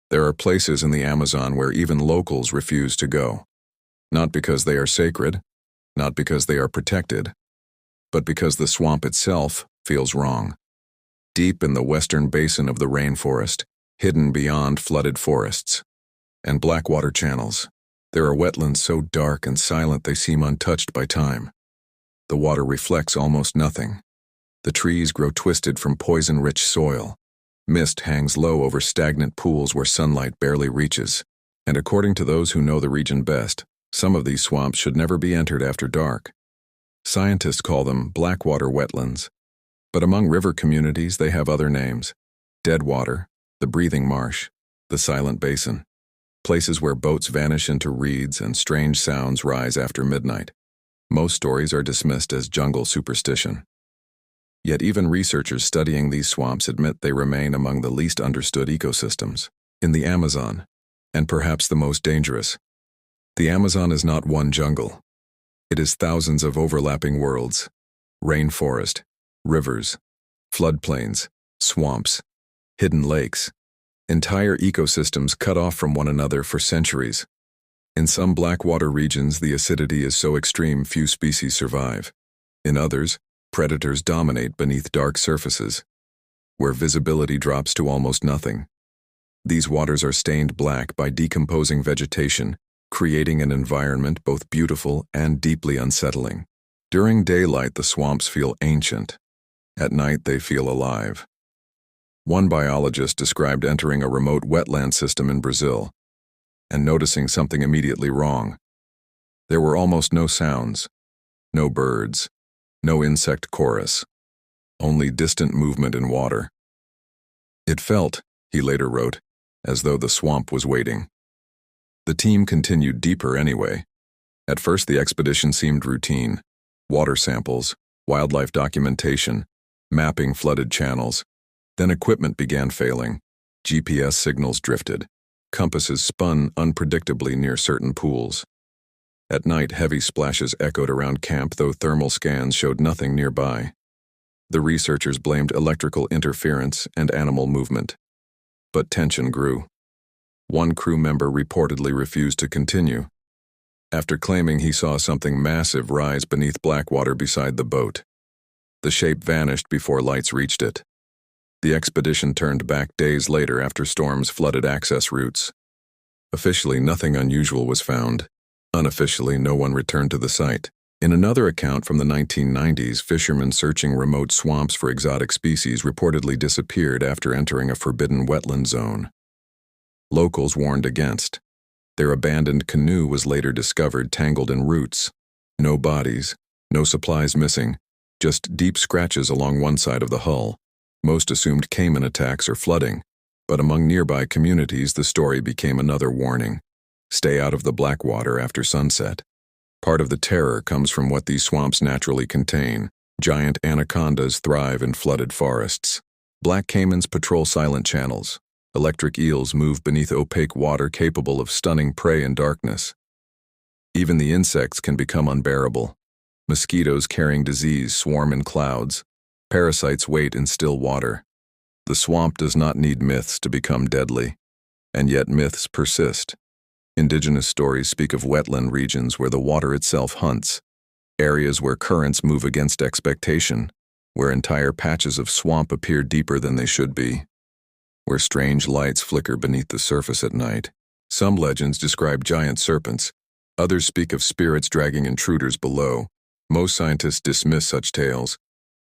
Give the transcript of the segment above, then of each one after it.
There are places in the Amazon where even locals refuse to go. Not because they are sacred, not because they are protected, but because the swamp itself feels wrong. Deep in the western basin of the rainforest, hidden beyond flooded forests and blackwater channels, there are wetlands so dark and silent they seem untouched by time. The water reflects almost nothing. The trees grow twisted from poison-rich soil. Mist hangs low over stagnant pools where sunlight barely reaches. And according to those who know the region best, some of these swamps should never be entered after dark. Scientists call them blackwater wetlands. But among river communities they have other names: deadwater, the breathing marsh, the silent basin. Places where boats vanish into reeds and strange sounds rise after midnight. Most stories are dismissed as jungle superstition. Yet even researchers studying these swamps admit they remain among the least understood ecosystems in the Amazon, and perhaps the most dangerous. The Amazon is not one jungle. It is thousands of overlapping worlds: rainforest, rivers, floodplains, swamps, hidden lakes, entire ecosystems cut off from one another for centuries. In some blackwater regions, the acidity is so extreme few species survive. In others, predators dominate beneath dark surfaces, where visibility drops to almost nothing. These waters are stained black by decomposing vegetation, creating an environment both beautiful and deeply unsettling. During daylight, the swamps feel ancient. At night, they feel alive. One biologist described entering a remote wetland system in Brazil and noticing something immediately wrong. There were almost no sounds, no birds, no insect chorus, only distant movement in water. It felt, he later wrote, as though the swamp was waiting. The team continued deeper anyway. At first the expedition seemed routine: water samples, wildlife documentation, mapping flooded channels. Then equipment began failing. GPS signals drifted. Compasses spun unpredictably near certain pools. At night, heavy splashes echoed around camp, though thermal scans showed nothing nearby. The researchers blamed electrical interference and animal movement. But tension grew. One crew member reportedly refused to continue, after claiming he saw something massive rise beneath blackwater beside the boat. The shape vanished before lights reached it. The expedition turned back days later after storms flooded access routes. Officially, nothing unusual was found. Unofficially, no one returned to the site. In another account from the 1990s, fishermen searching remote swamps for exotic species reportedly disappeared after entering a forbidden wetland zone. Locals warned against. Their abandoned canoe was later discovered tangled in roots. No bodies, no supplies missing, just deep scratches along one side of the hull. Most assumed caiman attacks or flooding, but among nearby communities the story became another warning: stay out of the blackwater after sunset. Part of the terror comes from what these swamps naturally contain. Giant anacondas thrive in flooded forests. Black caimans patrol silent channels. Electric eels move beneath opaque water capable of stunning prey in darkness. Even the insects can become unbearable. Mosquitoes carrying disease swarm in clouds. Parasites wait in still water. The swamp does not need myths to become deadly, and yet myths persist. Indigenous stories speak of wetland regions where the water itself hunts, areas where currents move against expectation, where entire patches of swamp appear deeper than they should be, where strange lights flicker beneath the surface at night. Some legends describe giant serpents, others speak of spirits dragging intruders below. Most scientists dismiss such tales,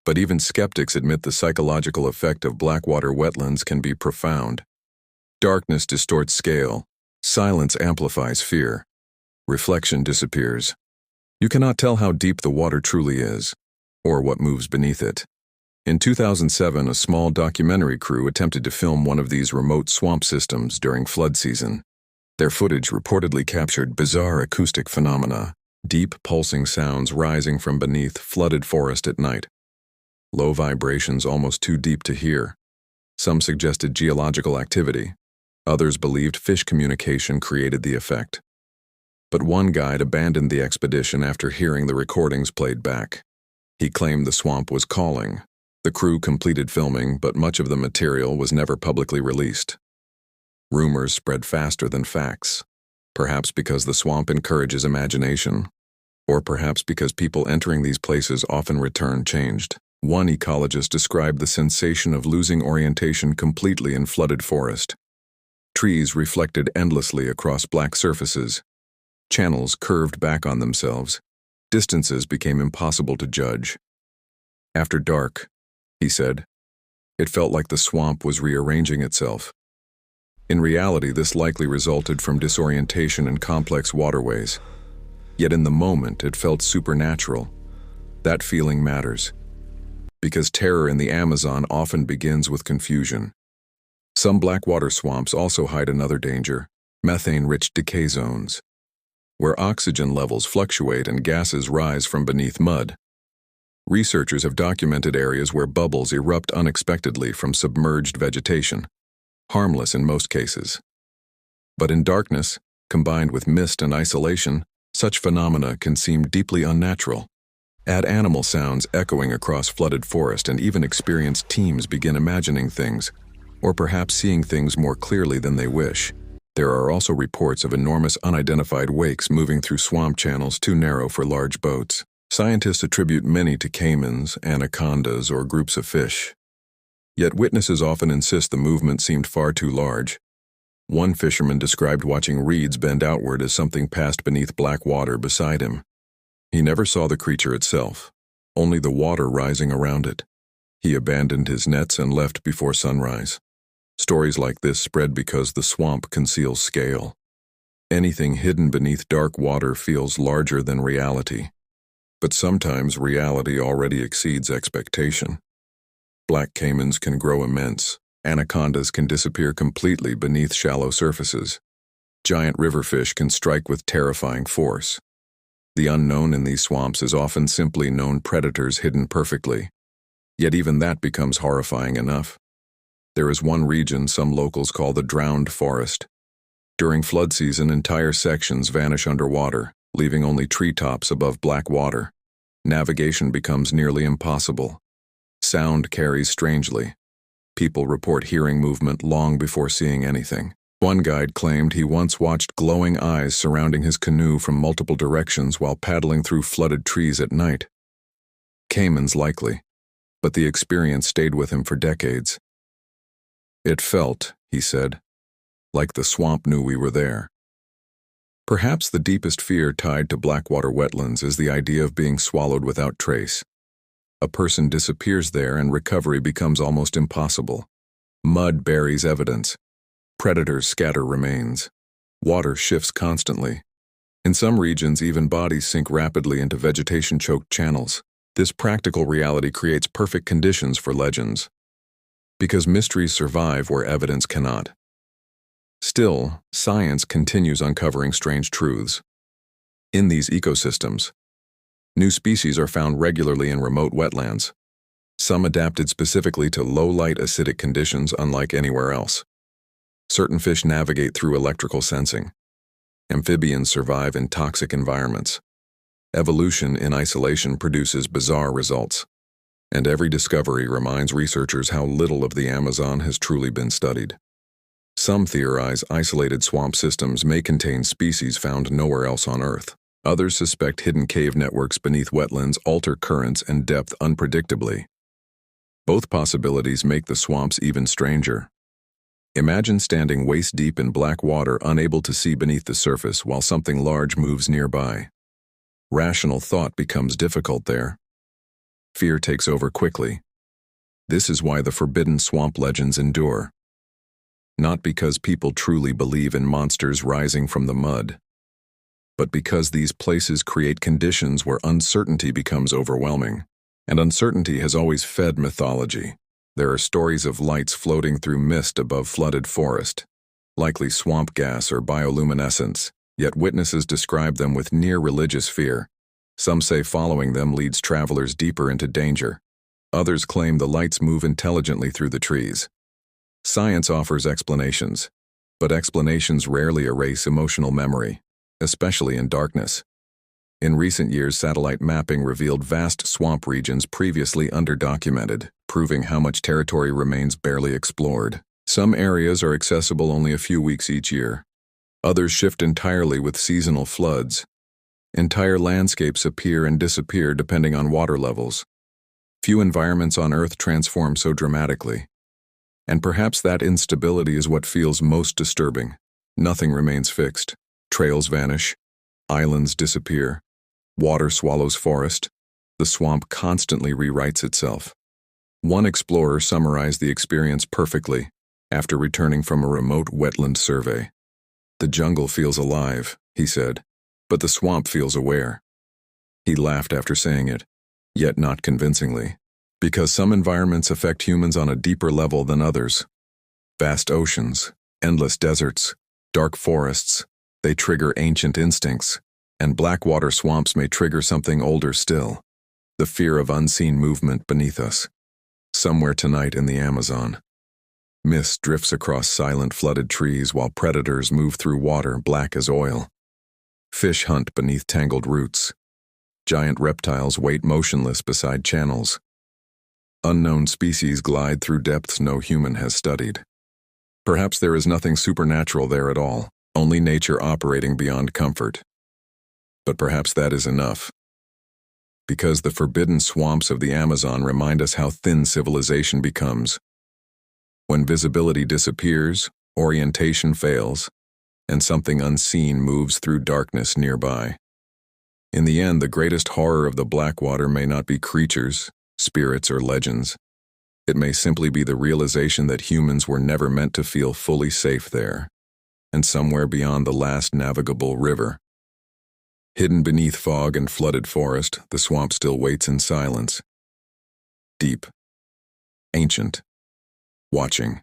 but even skeptics admit the psychological effect of blackwater wetlands can be profound. Darkness distorts scale. Silence amplifies fear. Reflection disappears. You cannot tell how deep the water truly is, or what moves beneath it. In 2007, a small documentary crew attempted to film one of these remote swamp systems during flood season. Their footage reportedly captured bizarre acoustic phenomena, deep pulsing sounds rising from beneath flooded forest at night. Low vibrations almost too deep to hear. Some suggested geological activity. Others believed fish communication created the effect. But one guide abandoned the expedition after hearing the recordings played back. He claimed the swamp was calling. The crew completed filming, but much of the material was never publicly released. Rumors spread faster than facts, perhaps because the swamp encourages imagination, or perhaps because people entering these places often return changed. One ecologist described the sensation of losing orientation completely in flooded forest. Trees reflected endlessly across black surfaces. Channels curved back on themselves. Distances became impossible to judge. After dark, he said, it felt like the swamp was rearranging itself. In reality, this likely resulted from disorientation in complex waterways. Yet in the moment, it felt supernatural. That feeling matters, because terror in the Amazon often begins with confusion. Some blackwater swamps also hide another danger: methane-rich decay zones, where oxygen levels fluctuate and gases rise from beneath mud. Researchers have documented areas where bubbles erupt unexpectedly from submerged vegetation, harmless in most cases. But in darkness, combined with mist and isolation, such phenomena can seem deeply unnatural. Add animal sounds echoing across flooded forest, and even experienced teams begin imagining things, or perhaps seeing things more clearly than they wish. There are also reports of enormous unidentified wakes moving through swamp channels too narrow for large boats. Scientists attribute many to caimans, anacondas, or groups of fish. Yet witnesses often insist the movement seemed far too large. One fisherman described watching reeds bend outward as something passed beneath black water beside him. He never saw the creature itself, only the water rising around it. He abandoned his nets and left before sunrise. Stories like this spread because the swamp conceals scale. Anything hidden beneath dark water feels larger than reality. But sometimes reality already exceeds expectation. Black caimans can grow immense. Anacondas can disappear completely beneath shallow surfaces. Giant riverfish can strike with terrifying force. The unknown in these swamps is often simply known predators hidden perfectly. Yet even that becomes horrifying enough. There is one region some locals call the drowned forest. During flood season, entire sections vanish underwater, leaving only treetops above black water. Navigation becomes nearly impossible. Sound carries strangely. People report hearing movement long before seeing anything. One guide claimed he once watched glowing eyes surrounding his canoe from multiple directions while paddling through flooded trees at night. Caimans likely, but the experience stayed with him for decades. It felt, he said, like the swamp knew we were there. Perhaps the deepest fear tied to blackwater wetlands is the idea of being swallowed without trace. A person disappears there and recovery becomes almost impossible. Mud buries evidence. Predators scatter remains. Water shifts constantly. In some regions, even bodies sink rapidly into vegetation-choked channels. This practical reality creates perfect conditions for legends, because mysteries survive where evidence cannot. Still, science continues uncovering strange truths. In these ecosystems, new species are found regularly in remote wetlands, some adapted specifically to low-light acidic conditions unlike anywhere else. Certain fish navigate through electrical sensing. Amphibians survive in toxic environments. Evolution in isolation produces bizarre results. And every discovery reminds researchers how little of the Amazon has truly been studied. Some theorize isolated swamp systems may contain species found nowhere else on Earth. Others suspect hidden cave networks beneath wetlands alter currents and depth unpredictably. Both possibilities make the swamps even stranger. Imagine standing waist-deep in black water, unable to see beneath the surface while something large moves nearby. Rational thought becomes difficult there. Fear takes over quickly. This is why the forbidden swamp legends endure. Not because people truly believe in monsters rising from the mud, but because these places create conditions where uncertainty becomes overwhelming. And uncertainty has always fed mythology. There are stories of lights floating through mist above flooded forest, likely swamp gas or bioluminescence, yet witnesses describe them with near religious fear. Some say following them leads travelers deeper into danger. Others claim the lights move intelligently through the trees. Science offers explanations, but explanations rarely erase emotional memory, especially in darkness. In recent years, satellite mapping revealed vast swamp regions previously underdocumented, proving how much territory remains barely explored. Some areas are accessible only a few weeks each year. Others shift entirely with seasonal floods. Entire landscapes appear and disappear depending on water levels. Few environments on Earth transform so dramatically. And perhaps that instability is what feels most disturbing. Nothing remains fixed. Trails vanish. Islands disappear. Water swallows forest. The swamp constantly rewrites itself. One explorer summarized the experience perfectly after returning from a remote wetland survey. "The jungle feels alive," he said, "but the swamp feels aware." He laughed after saying it, yet not convincingly, because some environments affect humans on a deeper level than others. Vast oceans, endless deserts, dark forests, they trigger ancient instincts, and blackwater swamps may trigger something older still, the fear of unseen movement beneath us. Somewhere tonight in the Amazon, mist drifts across silent flooded trees while predators move through water black as oil. Fish hunt beneath tangled roots. Giant reptiles wait motionless beside channels. Unknown species glide through depths no human has studied. Perhaps there is nothing supernatural there at all, only nature operating beyond comfort. But perhaps that is enough. Because the forbidden swamps of the Amazon remind us how thin civilization becomes. When visibility disappears, orientation fails, and something unseen moves through darkness nearby. In the end, the greatest horror of the Blackwater may not be creatures, spirits, or legends. It may simply be the realization that humans were never meant to feel fully safe there, and somewhere beyond the last navigable river. Hidden beneath fog and flooded forest, the swamp still waits in silence. Deep. Ancient. Watching.